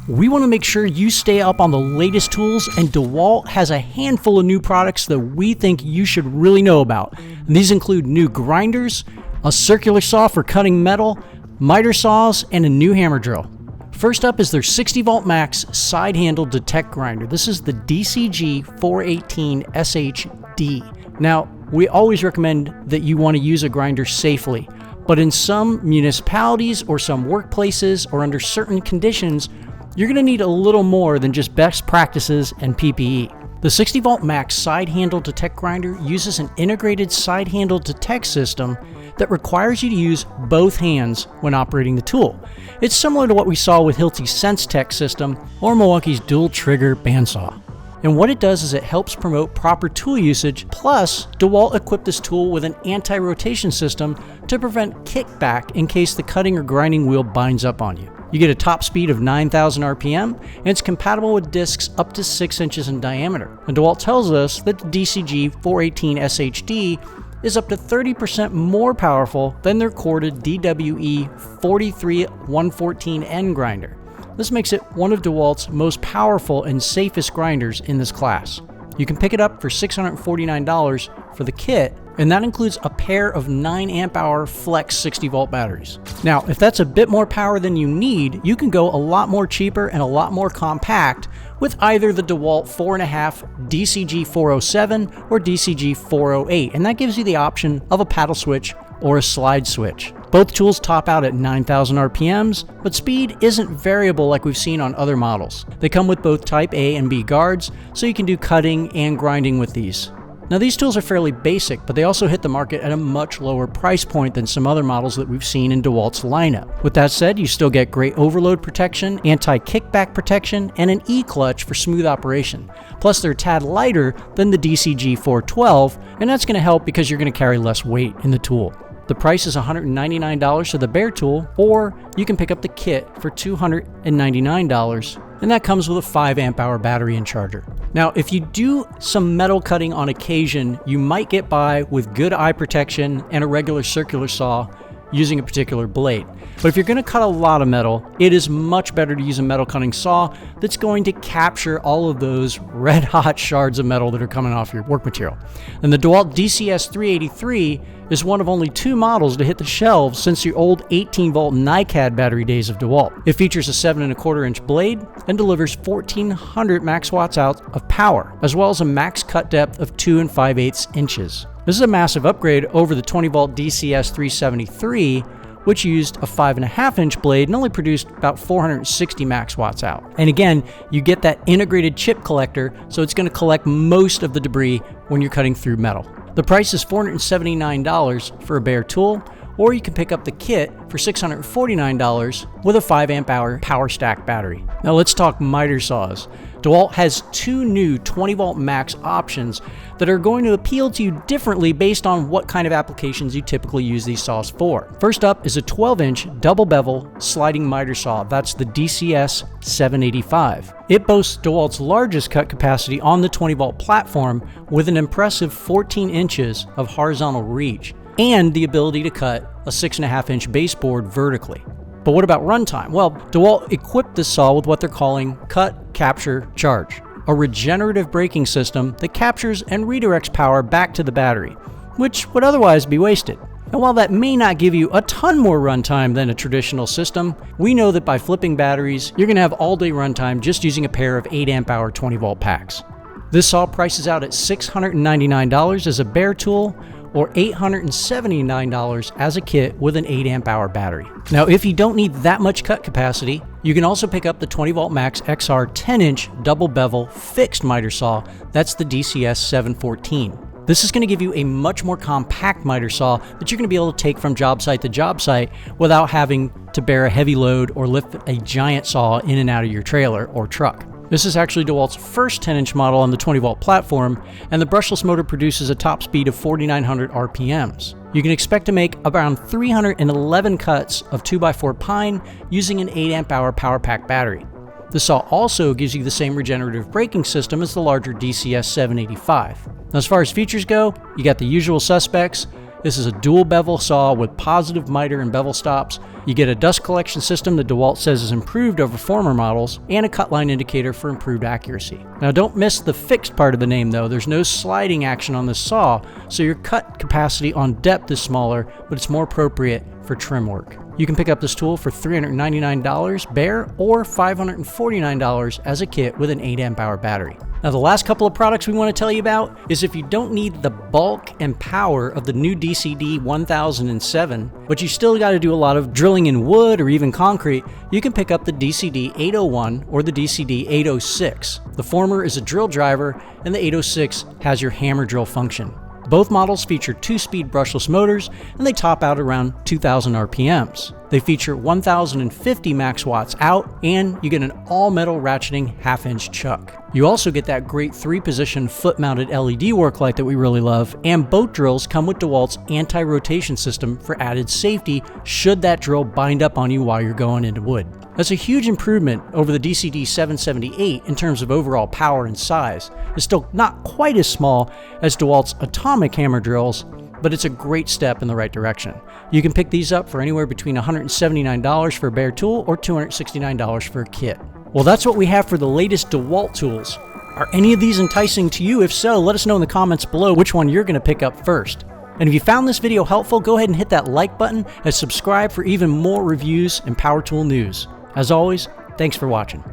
We want to make sure you stay up on the latest tools, and DeWalt has a handful of new products that we think you should really know about. And these include new grinders, a circular saw for cutting metal, miter saws, and a new hammer drill. First up is their 60 volt max side handle detect grinder. This is the DCG 418 SHD. Now, we always recommend that you want to use a grinder safely, but in some municipalities or some workplaces or under certain conditions, you're going to need a little more than just best practices and PPE. The 60 volt max side handle detect grinder uses an integrated side handle detect system that requires you to use both hands when operating the tool. It's similar to what we saw with Hilti's SenseTech system or Milwaukee's dual trigger bandsaw. And what it does is it helps promote proper tool usage, plus DeWalt equipped this tool with an anti-rotation system to prevent kickback in case the cutting or grinding wheel binds up on you. You get a top speed of 9,000 RPM, and it's compatible with discs up to 6 inches in diameter. And DeWalt tells us that the DCG 418 SHD is up to 30% more powerful than their corded DWE 43114N grinder. This makes it one of DeWalt's most powerful and safest grinders in this class. You can pick it up for $649 for the kit, and that includes a pair of 9 amp hour flex 60 volt batteries. Now, if that's a bit more power than you need, you can go a lot more cheaper and a lot more compact with either the DeWalt 4.5 DCG 407 or DCG 408, and that gives you the option of a paddle switch or a slide switch. Both tools top out at 9,000 RPMs, but speed isn't variable like we've seen on other models. They come with both Type A and B guards, so you can do cutting and grinding with these. Now, these tools are fairly basic, but they also hit the market at a much lower price point than some other models that we've seen in DeWalt's lineup. With that said, you still get great overload protection, anti-kickback protection, and an E-clutch for smooth operation. Plus, they're a tad lighter than the DCG 412, and that's going to help because you're going to carry less weight in the tool. The price is $199 for the bare tool, or you can pick up the kit for $299, and that comes with a 5 amp hour battery and charger. Now, if you do some metal cutting on occasion, you might get by with good eye protection and a regular circular saw using a particular blade. But if you're going to cut a lot of metal, it is much better to use a metal cutting saw that's going to capture all of those red hot shards of metal that are coming off your work material. And the DeWalt DCS 383 is one of only 2 models to hit the shelves since the old 18 volt NiCad battery days of DeWalt. It features a 7.25 inch blade and delivers 1400 max watts out of power, as well as a max cut depth of 2 5/8 inches. This is a massive upgrade over the 20 volt DCS 373, which used a 5.5 inch blade and only produced about 460 max watts out. And again, you get that integrated chip collector, so it's going to collect most of the debris when you're cutting through metal. The price is $479 for a bare tool, or you can pick up the kit for $649 with a 5 amp hour power stack battery. Now let's talk miter saws. DeWalt has 2 new 20 volt max options that are going to appeal to you differently based on what kind of applications you typically use these saws for. First up is a 12 inch double bevel sliding miter saw. That's the DCS 785. It boasts DeWalt's largest cut capacity on the 20 volt platform with an impressive 14 inches of horizontal reach, and the ability to cut a 6.5 inch baseboard vertically. But what about runtime? Well, DeWalt equipped this saw with what they're calling Cut, Capture, Charge, a regenerative braking system that captures and redirects power back to the battery, which would otherwise be wasted. And while that may not give you a ton more runtime than a traditional system, we know that by flipping batteries, you're going to have all-day runtime just using a pair of 8 amp hour 20 volt packs. This saw prices out at $699 as a bare tool, or $879 as a kit with an 8 amp hour battery. Now, if you don't need that much cut capacity, you can also pick up the 20 volt max XR 10 inch double bevel fixed miter saw. That's the DCS 714. This is going to give you a much more compact miter saw that you're going to be able to take from job site to job site without having to bear a heavy load or lift a giant saw in and out of your trailer or truck. This is actually DeWalt's first 10 inch model on the 20 volt platform, and the brushless motor produces a top speed of 4,900 RPMs. You can expect to make around 311 cuts of 2x4 pine using an 8 amp hour power pack battery. The saw also gives you the same regenerative braking system as the larger DCS 785. Now, as far as features go, you got the usual suspects. This is a dual bevel saw with positive miter and bevel stops. You get a dust collection system that DeWalt says is improved over former models, and a cut line indicator for improved accuracy. Now don't miss the fixed part of the name though. There's no sliding action on this saw, so your cut capacity on depth is smaller, but it's more appropriate for trim work. You can pick up this tool for $399 bare or $549 as a kit with an 8 amp hour battery. Now the last couple of products we want to tell you about is if you don't need the bulk and power of the new DCD 1007, but you still got to do a lot of drilling in wood or even concrete, you can pick up the DCD 801 or the DCD 806. The former is a drill driver and the 806 has your hammer drill function. Both models feature 2-speed brushless motors, and they top out around 2,000 RPMs. They feature 1,050 max watts out, and you get an all-metal ratcheting half-inch chuck. You also get that great 3-position foot-mounted LED work light that we really love, and both drills come with DeWalt's anti-rotation system for added safety should that drill bind up on you while you're going into wood. That's a huge improvement over the DCD 778 in terms of overall power and size. It's still not quite as small as DeWalt's atomic hammer drills, but it's a great step in the right direction. You can pick these up for anywhere between $179 for a bare tool or $269 for a kit. Well, that's what we have for the latest DeWalt tools. Are any of these enticing to you? If so, let us know in the comments below which one you're going to pick up first. And if you found this video helpful, go ahead and hit that like button and subscribe for even more reviews and power tool news. As always, thanks for watching.